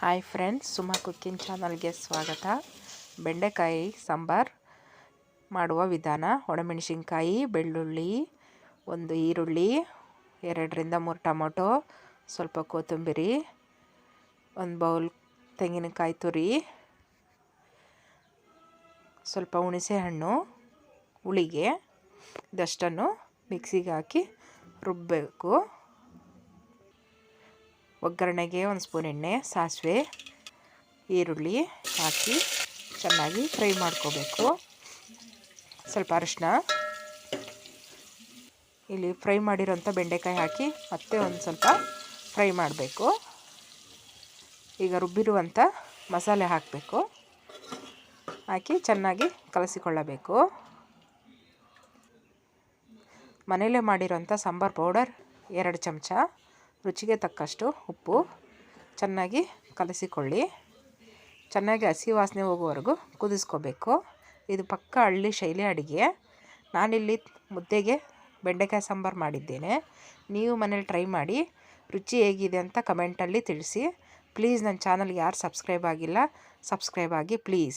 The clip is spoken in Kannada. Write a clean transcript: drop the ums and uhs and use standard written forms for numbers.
ಹಾಯ್ ಫ್ರೆಂಡ್ಸ್, ಸುಮಾ ಕುಕ್ಕಿಂಗ್ ಚಾನಲ್ಗೆ ಸ್ವಾಗತ. ಬೆಂಡೆಕಾಯಿ ಸಾಂಬಾರು ಮಾಡುವ ವಿಧಾನ. ಒಣಮೆಣಸಿನ್ಕಾಯಿ, ಬೆಳ್ಳುಳ್ಳಿ, ಒಂದು ಈರುಳ್ಳಿ, 2ರಿಂದ 3 ಟೊಮೊಟೊ, ಸ್ವಲ್ಪ ಕೊತ್ತಂಬರಿ, ಒಂದು ಬೌಲ್ ತೆಂಗಿನಕಾಯಿ ತುರಿ, ಸ್ವಲ್ಪ ಹುಣಸೆಹಣ್ಣು, ಹುಳಿಗೆ ಇದಷ್ಟನ್ನು ಮಿಕ್ಸಿಗೆ ಹಾಕಿ ರುಬ್ಬಬೇಕು. ಒಗ್ಗರಣೆಗೆ 1 ಸ್ಪೂನ್ ಎಣ್ಣೆ, ಸಾಸಿವೆ, ಈರುಳ್ಳಿ ಹಾಕಿ ಚೆನ್ನಾಗಿ ಫ್ರೈ ಮಾಡ್ಕೋಬೇಕು. ಸ್ವಲ್ಪ ಅರಿಶಿನ, ಇಲ್ಲಿ ಫ್ರೈ ಮಾಡಿರೋಂಥ ಬೆಂಡೆಕಾಯಿ ಹಾಕಿ ಮತ್ತೆ ಒಂದು ಸ್ವಲ್ಪ ಫ್ರೈ ಮಾಡಬೇಕು. ಈಗ ರುಬ್ಬಿರುವಂಥ ಮಸಾಲೆ ಹಾಕಬೇಕು. ಹಾಕಿ ಚೆನ್ನಾಗಿ ಕಲಸಿಕೊಳ್ಳಬೇಕು. ಮನೆಯಲ್ಲೇ ಮಾಡಿರೋಂಥ ಸಾಂಬಾರು ಪೌಡರ್ 2 ಚಮಚ, ರುಚಿಗೆ ತಕ್ಕಷ್ಟು ಉಪ್ಪು, ಚೆನ್ನಾಗಿ ಕಲಸಿಕೊಳ್ಳಿ. ಚೆನ್ನಾಗಿ ಹಸಿ ವಾಸನೆ ಹೋಗುವವರೆಗೂ ಕುದಿಸ್ಕೋಬೇಕು. ಇದು ಪಕ್ಕ ಹಳ್ಳಿ ಶೈಲಿ ಅಡುಗೆ. ನಾನಿಲ್ಲಿ ಮುದ್ದೆಗೆ ಬೆಂಡೆಕಾಯಿ ಸಾಂಬಾರು ಮಾಡಿದ್ದೇನೆ. ನೀವು ಮನೇಲಿ ಟ್ರೈ ಮಾಡಿ, ರುಚಿ ಹೇಗಿದೆ ಅಂತ ಕಮೆಂಟಲ್ಲಿ ತಿಳಿಸಿ. ಪ್ಲೀಸ್ ನನ್ನ ಚಾನಲ್ಗೆ ಯಾರು ಸಬ್ಸ್ಕ್ರೈಬ್ ಆಗಿಲ್ಲ, ಸಬ್ಸ್ಕ್ರೈಬ್ ಆಗಿ ಪ್ಲೀಸ್.